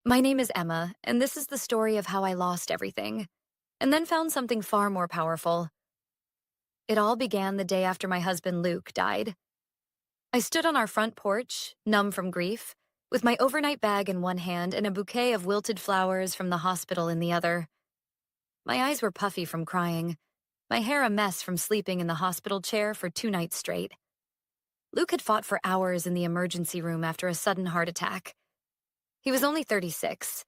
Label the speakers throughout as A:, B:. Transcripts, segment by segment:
A: My name is Emma, and this is the story of how I lost everything, and then found something far more powerful. It all began the day after my husband Luke died. I stood on our front porch, numb from grief, with my overnight bag in one hand and a bouquet of wilted flowers from the hospital in the other. My eyes were puffy from crying, my hair a mess from sleeping in the hospital chair for 2 nights straight. Luke had fought for hours in the emergency room after a sudden heart attack. He was only 36.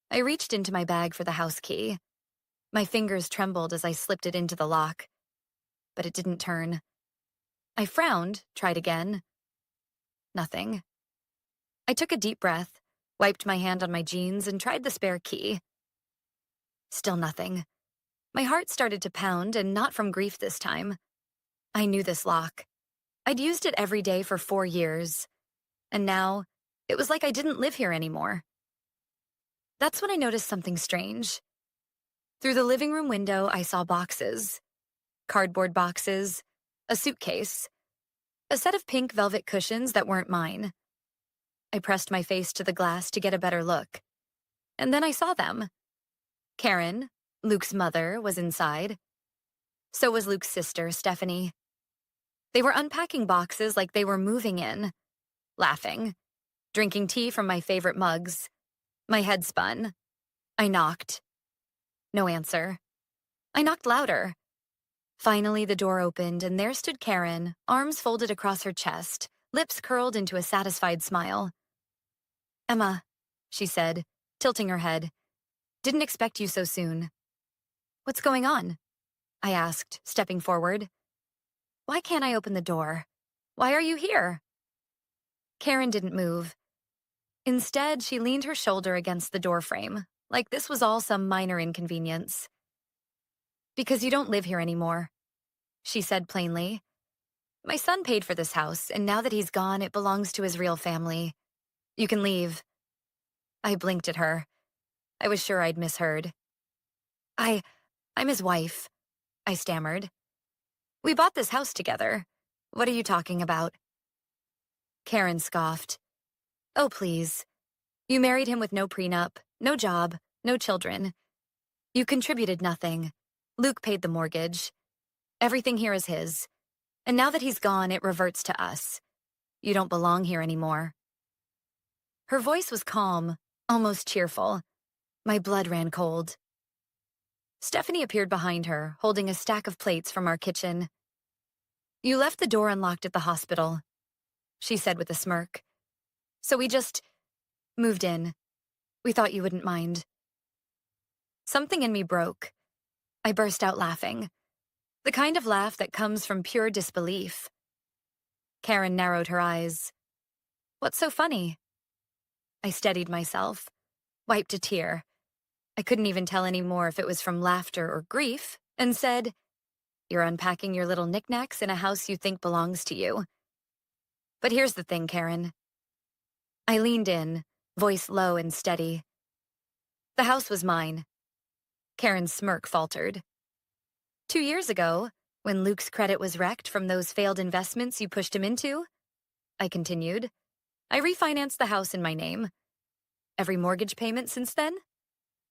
A: I reached into my bag for the house key. My fingers trembled as I slipped it into the lock, but it didn't turn. I frowned, tried again. Nothing. I took a deep breath, wiped my hand on my jeans, and tried the spare key. Still nothing. My heart started to pound, and not from grief this time. I knew this lock. I'd used it every day for 4 years, and now it was like I didn't live here anymore. That's when I noticed something strange. Through the living room window, I saw boxes. Cardboard boxes, a suitcase, a set of pink velvet cushions that weren't mine. I pressed my face to the glass to get a better look. And then I saw them. Karen, Luke's mother, was inside. So was Luke's sister, Stephanie. They were unpacking boxes like they were moving in, laughing, drinking tea from my favorite mugs. My head spun. I knocked. No answer. I knocked louder. Finally, the door opened, and there stood Karen, arms folded across her chest, lips curled into a satisfied smile. "Emma," she said, tilting her head. "Didn't expect you so soon." "What's going on?" I asked, stepping forward. "Why can't I open the door? Why are you here?" Karen didn't move. Instead, she leaned her shoulder against the doorframe, like this was all some minor inconvenience. "Because you don't live here anymore," she said plainly. "My son paid for this house, and now that he's gone, it belongs to his real family. You can leave." I blinked at her. I was sure I'd misheard. I'm his wife," I stammered. "We bought this house together. What are you talking about?" Karen scoffed. "Oh, please. You married him with no prenup, no job, no children. You contributed nothing. Luke paid the mortgage. Everything here is his. And now that he's gone, it reverts to us. You don't belong here anymore." Her voice was calm, almost cheerful. My blood ran cold. Stephanie appeared behind her, holding a stack of plates from our kitchen. "You left the door unlocked at the hospital," she said with a smirk. "So we just moved in. We thought you wouldn't mind." Something in me broke. I burst out laughing. The kind of laugh that comes from pure disbelief. Karen narrowed her eyes. "What's so funny?" I steadied myself, wiped a tear. I couldn't even tell anymore if it was from laughter or grief, and said, "You're unpacking your little knickknacks in a house you think belongs to you. But here's the thing, Karen." I leaned in, voice low and steady. "The house was mine." Karen's smirk faltered. 2 years ago, when Luke's credit was wrecked from those failed investments you pushed him into," I continued, "I refinanced the house in my name. Every mortgage payment since then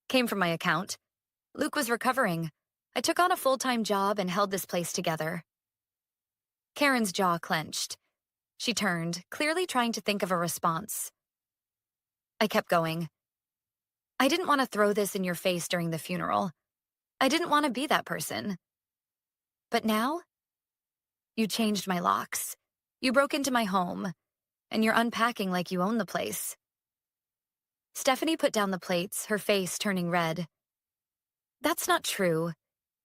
A: came from my account. Luke was recovering. I took on a full-time job and held this place together." Karen's jaw clenched. She turned, clearly trying to think of a response. I kept going. "I didn't want to throw this in your face during the funeral. I didn't want to be that person. But now, you changed my locks. You broke into my home, and you're unpacking like you own the place." Stephanie put down the plates, her face turning red. "That's not true.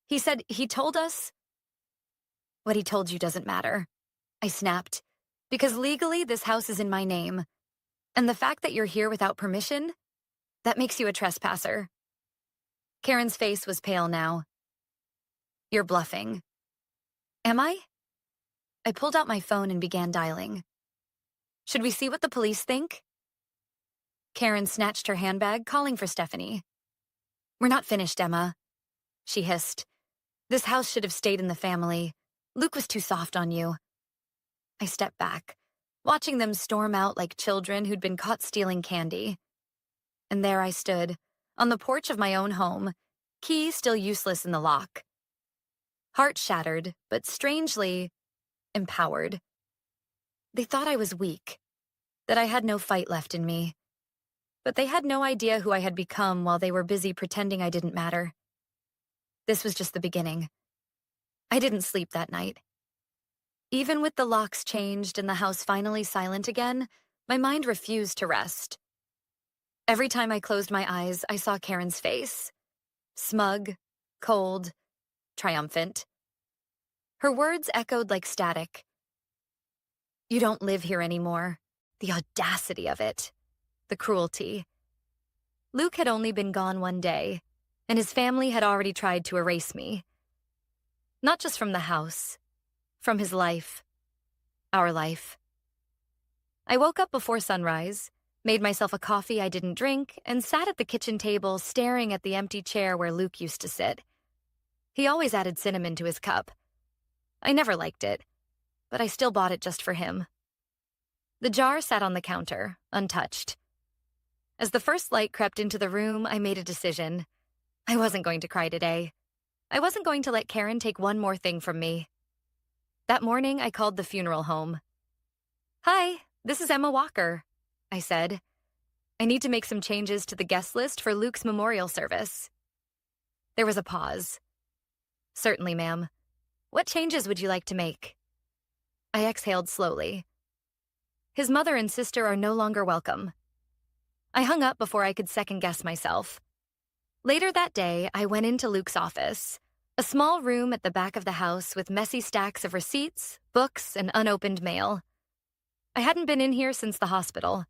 A: He said he told us—" "What he told you doesn't matter," I snapped, "because legally this house is in my name. And the fact that you're here without permission, that makes you a trespasser." Karen's face was pale now. "You're bluffing." "Am I?" I pulled out my phone and began dialing. "Should we see what the police think?" Karen snatched her handbag, calling for Stephanie. "We're not finished, Emma," she hissed. "This house should have stayed in the family. Luke was too soft on you." I stepped back, watching them storm out like children who'd been caught stealing candy. And there I stood, on the porch of my own home, key still useless in the lock. Heart shattered, but strangely empowered. They thought I was weak, that I had no fight left in me. But they had no idea who I had become while they were busy pretending I didn't matter. This was just the beginning. I didn't sleep that night. Even with the locks changed and the house finally silent again, my mind refused to rest. Every time I closed my eyes, I saw Karen's face. Smug, cold, triumphant. Her words echoed like static. You don't live here anymore. The audacity of it. The cruelty. Luke had only been gone one day, and his family had already tried to erase me. Not just from the house, from his life. Our life. I woke up before sunrise, made myself a coffee I didn't drink, and sat at the kitchen table staring at the empty chair where Luke used to sit. He always added cinnamon to his cup. I never liked it, but I still bought it just for him. The jar sat on the counter, untouched. As the first light crept into the room, I made a decision. I wasn't going to cry today. I wasn't going to let Karen take one more thing from me. That morning, I called the funeral home. "Hi, this is Emma Walker," I said. "I need to make some changes to the guest list for Luke's memorial service." There was a pause. "Certainly, ma'am. What changes would you like to make?" I exhaled slowly. His mother and sister are no longer welcome. I hung up before I could second-guess myself. Later that day, I went into Luke's office, a small room at the back of the house with messy stacks of receipts, books, and unopened mail. I hadn't been in here since the hospital.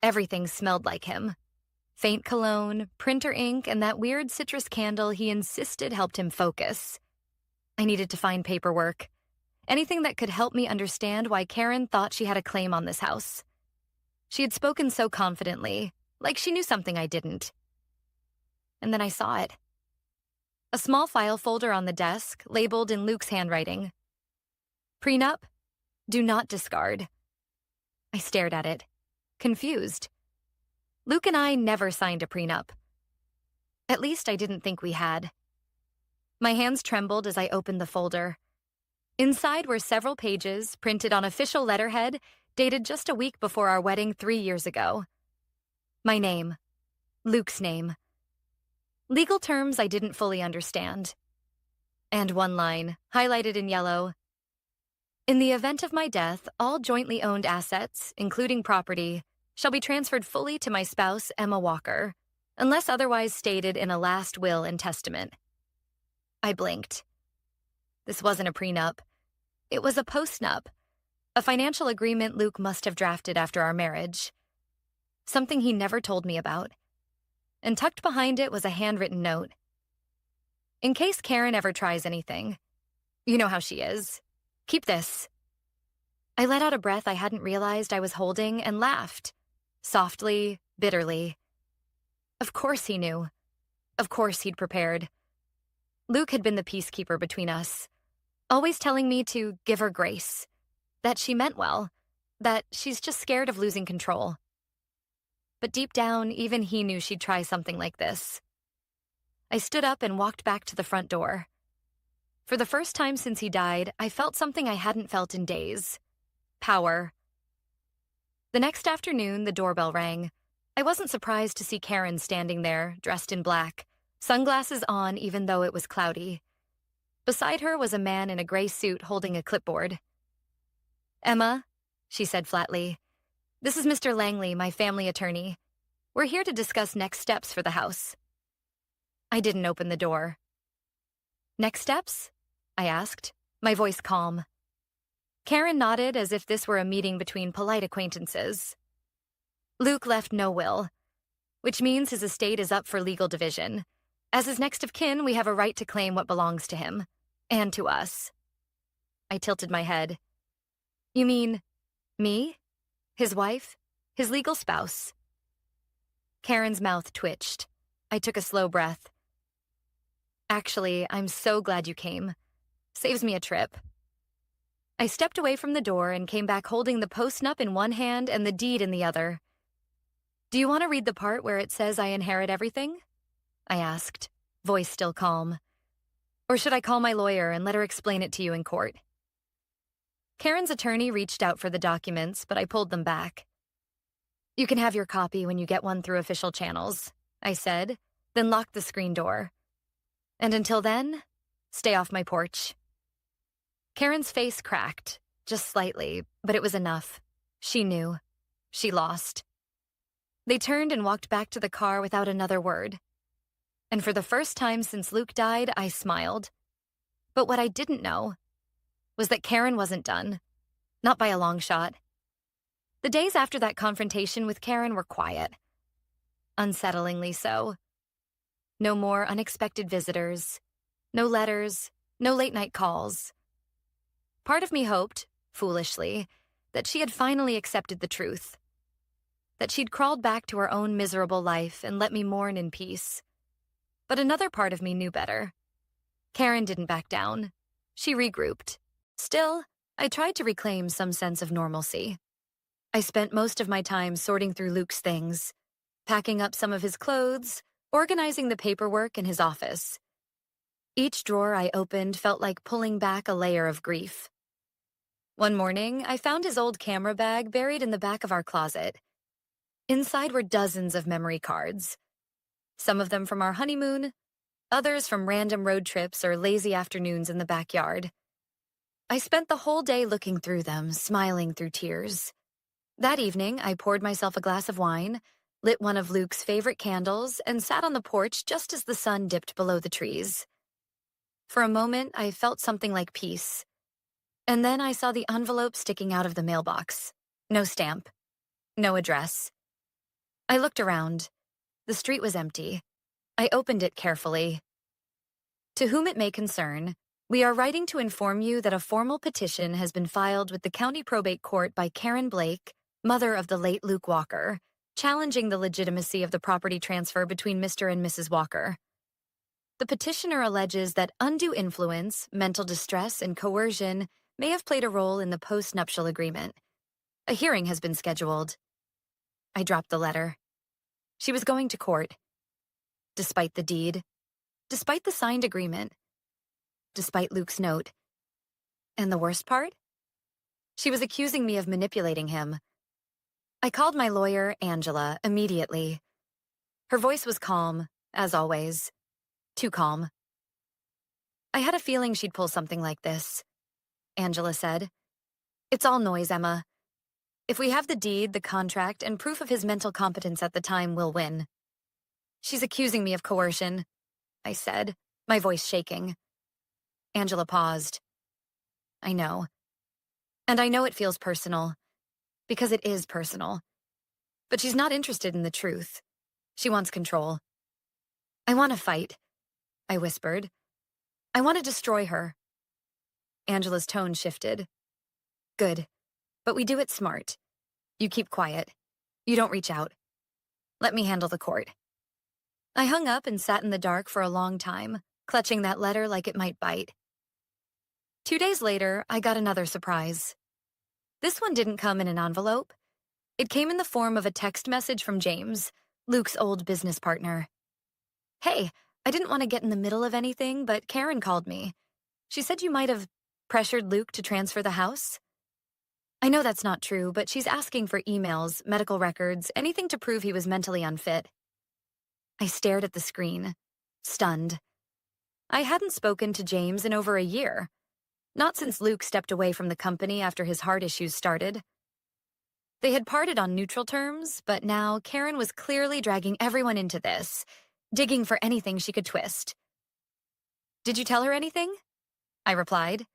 A: Everything smelled like him. Faint cologne, printer ink, and that weird citrus candle he insisted helped him focus. I needed to find paperwork. Anything that could help me understand why Karen thought she had a claim on this house. She had spoken so confidently, like she knew something I didn't. And then I saw it. A small file folder on the desk, labeled in Luke's handwriting. Prenup? Do not discard. I stared at it, confused. Luke and I never signed a prenup. At least I didn't think we had. My hands trembled as I opened the folder. Inside were several pages, printed on official letterhead, dated just a week before our wedding 3 years ago. My name. Luke's name. Legal terms I didn't fully understand. And one line, highlighted in yellow. In the event of my death, all jointly owned assets, including property, shall be transferred fully to my spouse, Emma Walker, unless otherwise stated in a last will and testament. I blinked. This wasn't a prenup. It was a postnup, a financial agreement Luke must have drafted after our marriage. Something he never told me about. And tucked behind it was a handwritten note. In case Karen ever tries anything. You know how she is. Keep this. I let out a breath I hadn't realized I was holding and laughed. Softly, bitterly. Of course he knew. Of course he'd prepared. Luke had been the peacekeeper between us, always telling me to give her grace, that she meant well, that she's just scared of losing control. But deep down, even he knew she'd try something like this. I stood up and walked back to the front door. For the first time since he died, I felt something I hadn't felt in days. Power. The next afternoon, the doorbell rang. I wasn't surprised to see Karen standing there, dressed in black, sunglasses on even though it was cloudy. Beside her was a man in a gray suit holding a clipboard. "Emma," she said flatly, "this is Mr. Langley, my family attorney. We're here to discuss next steps for the house." I didn't open the door. "Next steps?" I asked, my voice calm. Karen nodded as if this were a meeting between polite acquaintances. Luke left no will, which means his estate is up for legal division. As his next of kin, we have a right to claim what belongs to him, and to us. I tilted my head. "You mean me? His wife? His legal spouse?" Karen's mouth twitched. I took a slow breath. "Actually, I'm so glad you came. Saves me a trip." I stepped away from the door and came back holding the postnup in one hand and the deed in the other. Do you want to read the part where it says I inherit everything? I asked, voice still calm. Or should I call my lawyer and let her explain it to you in court? Karen's attorney reached out for the documents, but I pulled them back. You can have your copy when you get one through official channels, I said, then locked the screen door. And until then, stay off my porch. Karen's face cracked, just slightly, but it was enough. She knew. She lost. They turned and walked back to the car without another word. And for the first time since Luke died, I smiled. But what I didn't know was that Karen wasn't done. Not by a long shot. The days after that confrontation with Karen were quiet. Unsettlingly so. No more unexpected visitors. No letters. No late-night calls. Part of me hoped, foolishly, that she had finally accepted the truth. That she'd crawled back to her own miserable life and let me mourn in peace. But another part of me knew better. Karen didn't back down. She regrouped. Still, I tried to reclaim some sense of normalcy. I spent most of my time sorting through Luke's things, packing up some of his clothes, organizing the paperwork in his office. Each drawer I opened felt like pulling back a layer of grief. One morning, I found his old camera bag buried in the back of our closet. Inside were dozens of memory cards. Some of them from our honeymoon, others from random road trips or lazy afternoons in the backyard. I spent the whole day looking through them, smiling through tears. That evening, I poured myself a glass of wine, lit one of Luke's favorite candles, and sat on the porch just as the sun dipped below the trees. For a moment, I felt something like peace. And then I saw the envelope sticking out of the mailbox. No stamp. No address. I looked around. The street was empty. I opened it carefully. To whom it may concern, we are writing to inform you that a formal petition has been filed with the County Probate Court by Karen Blake, mother of the late Luke Walker, challenging the legitimacy of the property transfer between Mr. and Mrs. Walker. The petitioner alleges that undue influence, mental distress, and coercion may have played a role in the post-nuptial agreement. A hearing has been scheduled. I dropped the letter. She was going to court. Despite the deed. Despite the signed agreement. Despite Luke's note. And the worst part? She was accusing me of manipulating him. I called my lawyer, Angela, immediately. Her voice was calm, as always. Too calm. I had a feeling she'd pull something like this, Angela said. It's all noise, Emma. If we have the deed, the contract, and proof of his mental competence at the time, we'll win. She's accusing me of coercion, I said, my voice shaking. Angela paused. I know. And I know it feels personal, because it is personal. But she's not interested in the truth. She wants control. I want to fight, I whispered. I want to destroy her. Angela's tone shifted. Good. But we do it smart. You keep quiet. You don't reach out. Let me handle the court. I hung up and sat in the dark for a long time, clutching that letter like it might bite. 2 days later, I got another surprise. This one didn't come in an envelope. It came in the form of a text message from James, Luke's old business partner. Hey, I didn't want to get in the middle of anything, but Karen called me. She said you might have pressured Luke to transfer the house. I know that's not true, but she's asking for emails, medical records, anything to prove he was mentally unfit. I stared at the screen, stunned. I hadn't spoken to James in over a year. Not since Luke stepped away from the company after his heart issues started. They had parted on neutral terms, but now Karen was clearly dragging everyone into this, digging for anything she could twist. Did you tell her anything? I replied.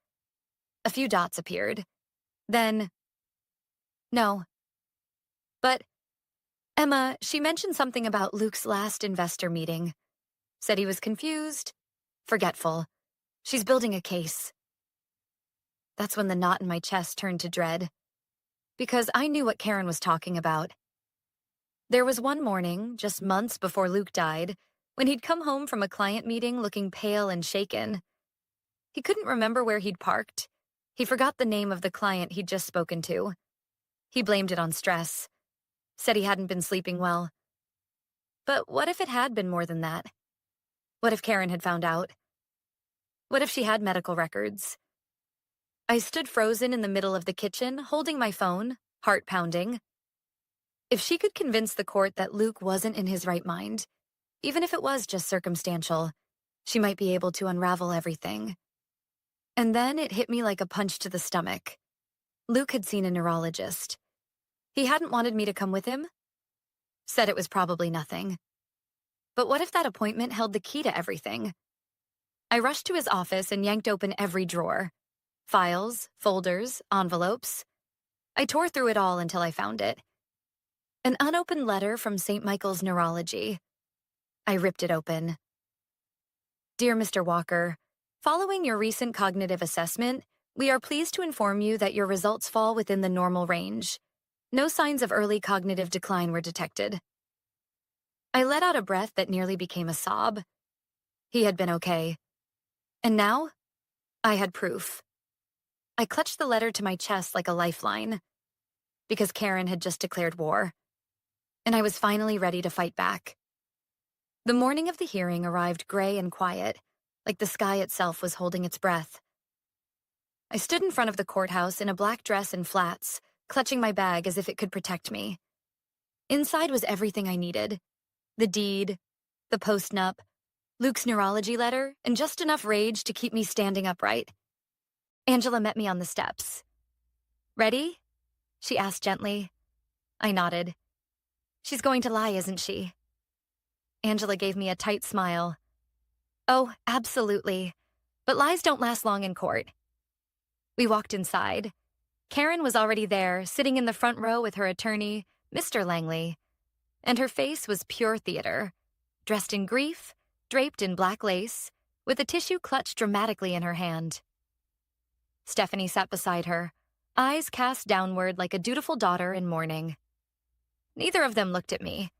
A: A few dots appeared. Then, no. But, Emma, she mentioned something about Luke's last investor meeting. Said he was confused, forgetful. She's building a case. That's when the knot in my chest turned to dread. Because I knew what Karen was talking about. There was one morning, just months before Luke died, when he'd come home from a client meeting looking pale and shaken. He couldn't remember where he'd parked. He forgot the name of the client he'd just spoken to. He blamed it on stress. said he hadn't been sleeping well. But what if it had been more than that? What if Karen had found out? What if she had medical records? I stood frozen in the middle of the kitchen, holding my phone, heart pounding. If she could convince the court that Luke wasn't in his right mind, even if it was just circumstantial, she might be able to unravel everything. And then it hit me like a punch to the stomach. Luke had seen a neurologist. He hadn't wanted me to come with him. Said it was probably nothing. But what if that appointment held the key to everything? I rushed to his office and yanked open every drawer. Files, folders, envelopes. I tore through it all until I found it. An unopened letter from St. Michael's Neurology. I ripped it open. Dear Mr. Walker, following your recent cognitive assessment, we are pleased to inform you that your results fall within the normal range. No signs of early cognitive decline were detected. I let out a breath that nearly became a sob. He had been okay. And now, I had proof. I clutched the letter to my chest like a lifeline, because Karen had just declared war, and I was finally ready to fight back. The morning of the hearing arrived gray and quiet, like the sky itself was holding its breath. I stood in front of the courthouse in a black dress and flats, clutching my bag as if it could protect me. Inside was everything I needed. The deed, the post-nup, Luke's neurology letter, and just enough rage to keep me standing upright. Angela met me on the steps. Ready? She asked gently. I nodded. She's going to lie, isn't she? Angela gave me a tight smile. Oh, absolutely. But lies don't last long in court. We walked inside. Karen was already there, sitting in the front row with her attorney, Mr. Langley. And her face was pure theater, dressed in grief, draped in black lace, with a tissue clutched dramatically in her hand. Stephanie sat beside her, eyes cast downward like a dutiful daughter in mourning. Neither of them looked at me,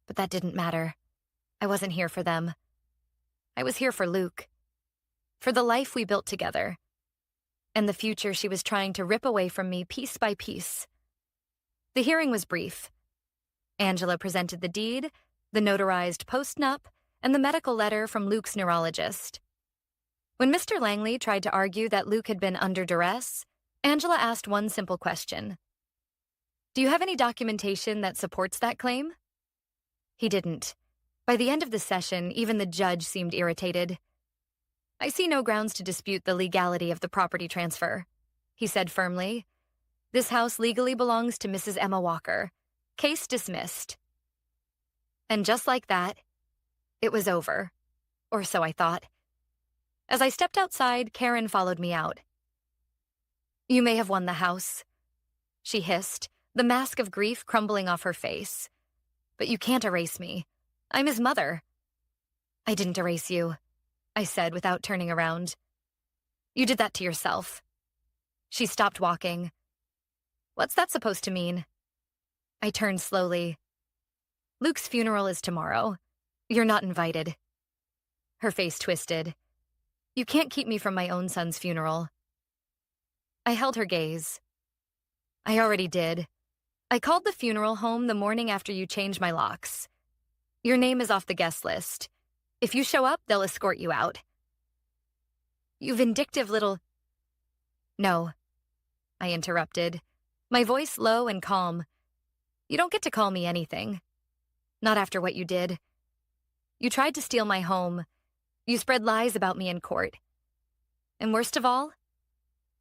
A: but that didn't matter. I wasn't here for them. I was here for Luke, for the life we built together, and the future she was trying to rip away from me piece by piece. The hearing was brief. Angela presented the deed, the notarized post-nup, and the medical letter from Luke's neurologist. When Mr. Langley tried to argue that Luke had been under duress, Angela asked one simple question. Do you have any documentation that supports that claim? He didn't. By the end of the session, even the judge seemed irritated. I see no grounds to dispute the legality of the property transfer, he said firmly. This house legally belongs to Mrs. Emma Walker. Case dismissed. And just like that, it was over. Or so I thought. As I stepped outside, Karen followed me out. You may have won the house, she hissed, the mask of grief crumbling off her face. But you can't erase me. I'm his mother. I didn't erase you, I said without turning around. You did that to yourself. She stopped walking. What's that supposed to mean? I turned slowly. Luke's funeral is tomorrow. You're not invited. Her face twisted. You can't keep me from my own son's funeral. I held her gaze. I already did. I called the funeral home the morning after you changed my locks. Your name is off the guest list. If you show up, they'll escort you out. You vindictive little... No, I interrupted, my voice low and calm. You don't get to call me anything. Not after what you did. You tried to steal my home. You spread lies about me in court. And worst of all,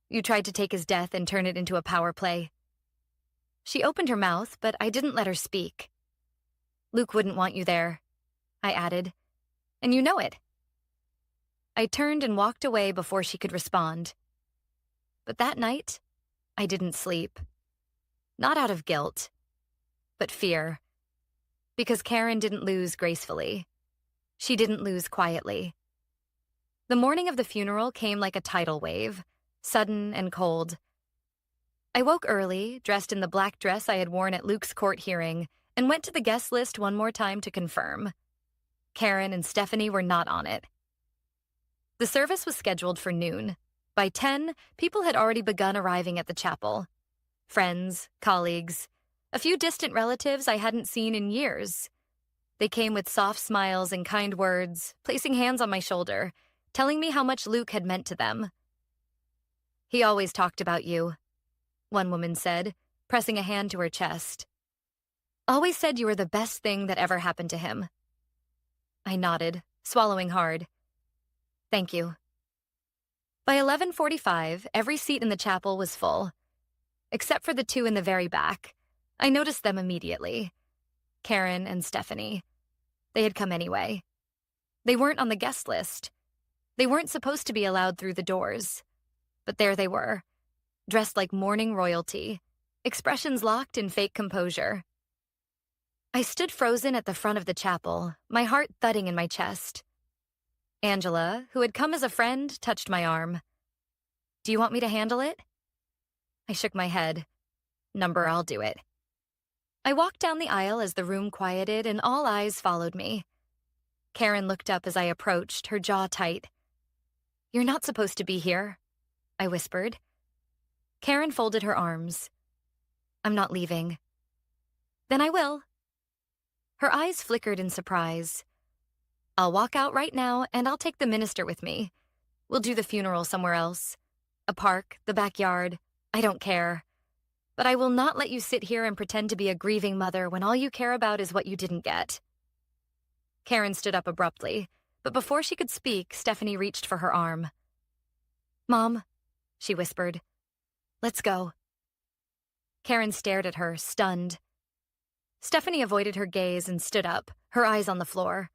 A: you tried to take his death and turn it into a power play. She opened her mouth, but I didn't let her speak. Luke wouldn't want you there, I added. And you know it. I turned and walked away before she could respond. But that night, I didn't sleep. Not out of guilt, but fear. Because Karen didn't lose gracefully. She didn't lose quietly. The morning of the funeral came like a tidal wave, sudden and cold. I woke early, dressed in the black dress I had worn at Luke's court hearing, and went to the guest list one more time to confirm. Karen and Stephanie were not on it. The service was scheduled for noon. By 10, people had already begun arriving at the chapel. Friends, colleagues. A few distant relatives I hadn't seen in years. They came with soft smiles and kind words, placing hands on my shoulder, telling me how much Luke had meant to them. "He always talked about you," one woman said, pressing a hand to her chest. "Always said you were the best thing that ever happened to him." I nodded, swallowing hard. "Thank you." By 11:45, every seat in the chapel was full. Except for the two in the very back. I noticed them immediately. Karen and Stephanie. They had come anyway. They weren't on the guest list. They weren't supposed to be allowed through the doors. But there they were, dressed like mourning royalty, expressions locked in fake composure. I stood frozen at the front of the chapel, my heart thudding in my chest. Angela, who had come as a friend, touched my arm. "Do you want me to handle it?" I shook my head. "Number, I'll do it." I walked down the aisle as the room quieted and all eyes followed me. Karen looked up as I approached, her jaw tight. "You're not supposed to be here," I whispered. Karen folded her arms. "I'm not leaving." "Then I will." Her eyes flickered in surprise. "I'll walk out right now and I'll take the minister with me. We'll do the funeral somewhere else. A park, the backyard, I don't care. But I will not let you sit here and pretend to be a grieving mother when all you care about is what you didn't get." Karen stood up abruptly, but before she could speak, Stephanie reached for her arm. "Mom," she whispered, "let's go." Karen stared at her, stunned. Stephanie avoided her gaze and stood up, her eyes on the floor.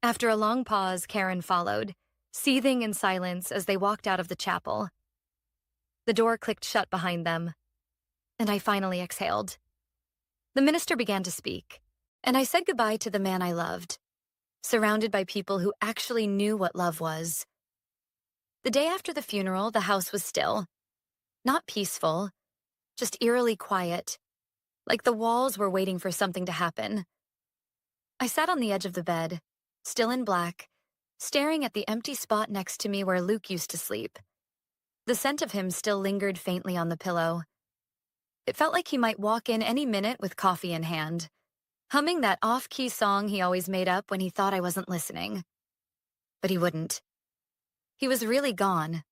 A: After a long pause, Karen followed, seething in silence as they walked out of the chapel. The door clicked shut behind them, and I finally exhaled. The minister began to speak, and I said goodbye to the man I loved, surrounded by people who actually knew what love was. The day after the funeral, the house was still. Not peaceful, just eerily quiet, like the walls were waiting for something to happen. I sat on the edge of the bed, still in black, staring at the empty spot next to me where Luke used to sleep. The scent of him still lingered faintly on the pillow. It felt like he might walk in any minute with coffee in hand, humming that off-key song he always made up when he thought I wasn't listening. But he wouldn't. He was really gone.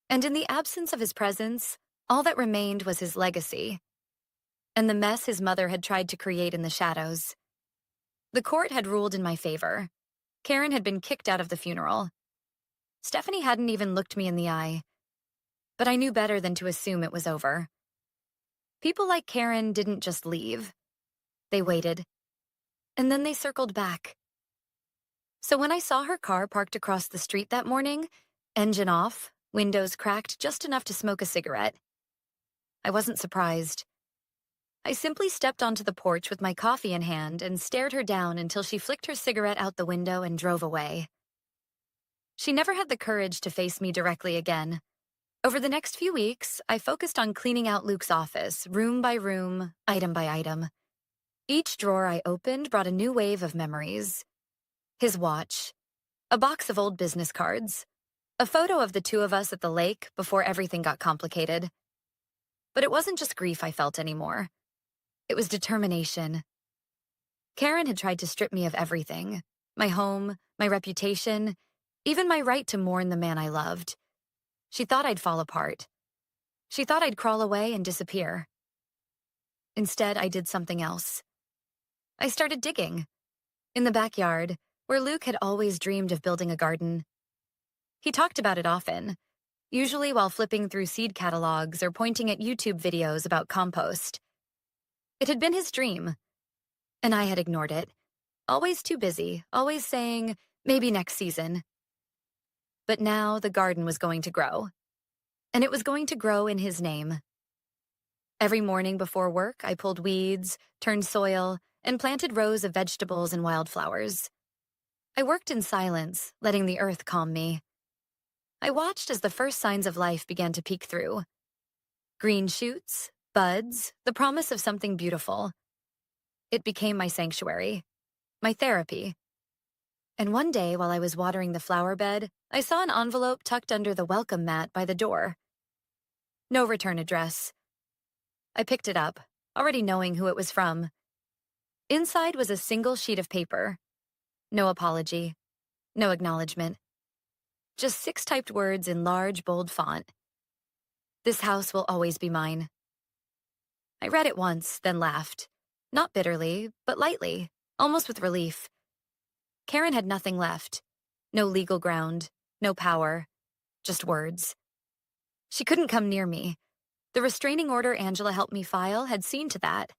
A: And in the absence of his presence, all that remained was his legacy, and the mess his mother had tried to create in the shadows. The court had ruled in my favor. Karen had been kicked out of the funeral. Stephanie hadn't even looked me in the eye. But I knew better than to assume it was over. People like Karen didn't just leave. They waited. And then they circled back. So when I saw her car parked across the street that morning, engine off, windows cracked just enough to smoke a cigarette, I wasn't surprised. I simply stepped onto the porch with my coffee in hand and stared her down until she flicked her cigarette out the window and drove away. She never had the courage to face me directly again. Over the next few weeks, I focused on cleaning out Luke's office, room by room, item by item. Each drawer I opened brought a new wave of memories. His watch, a box of old business cards, a photo of the two of us at the lake before everything got complicated. But it wasn't just grief I felt anymore. It was determination. Karen had tried to strip me of everything, my home, my reputation, even my right to mourn the man I loved. She thought I'd fall apart. She thought I'd crawl away and disappear. Instead, I did something else. I started digging. In the backyard, where Luke had always dreamed of building a garden. He talked about it often, usually while flipping through seed catalogs or pointing at YouTube videos about compost. It had been his dream, and I had ignored it. Always too busy, always saying, maybe next season. But now the garden was going to grow, and it was going to grow in his name. Every morning before work, I pulled weeds, turned soil, and planted rows of vegetables and wildflowers. I worked in silence, letting the earth calm me. I watched as the first signs of life began to peek through. Green shoots, buds, the promise of something beautiful. It became my sanctuary, my therapy. And one day, while I was watering the flower bed, I saw an envelope tucked under the welcome mat by the door. No return address. I picked it up, already knowing who it was from. Inside was a single sheet of paper. No apology, no acknowledgement. Just 6 typed words in large, bold font. This house will always be mine. I read it once, then laughed. Not bitterly, but lightly, almost with relief. Karen had nothing left. No legal ground, no power, just words. She couldn't come near me. The restraining order Angela helped me file had seen to that,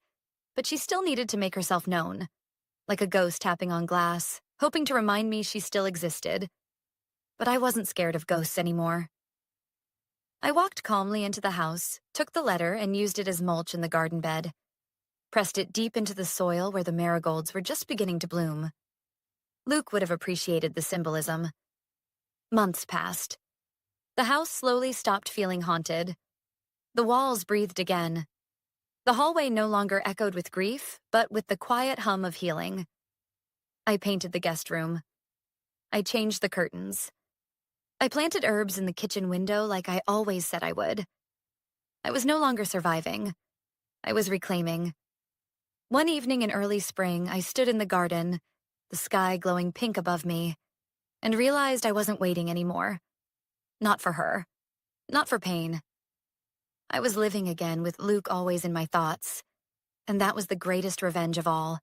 A: but she still needed to make herself known, like a ghost tapping on glass, hoping to remind me she still existed. But I wasn't scared of ghosts anymore. I walked calmly into the house, took the letter, and used it as mulch in the garden bed. Pressed it deep into the soil where the marigolds were just beginning to bloom. Luke would have appreciated the symbolism. Months passed. The house slowly stopped feeling haunted. The walls breathed again. The hallway no longer echoed with grief, but with the quiet hum of healing. I painted the guest room. I changed the curtains. I planted herbs in the kitchen window like I always said I would. I was no longer surviving. I was reclaiming. One evening in early spring, I stood in the garden, the sky glowing pink above me, and realized I wasn't waiting anymore. Not for her. Not for pain. I was living again with Luke always in my thoughts, and that was the greatest revenge of all.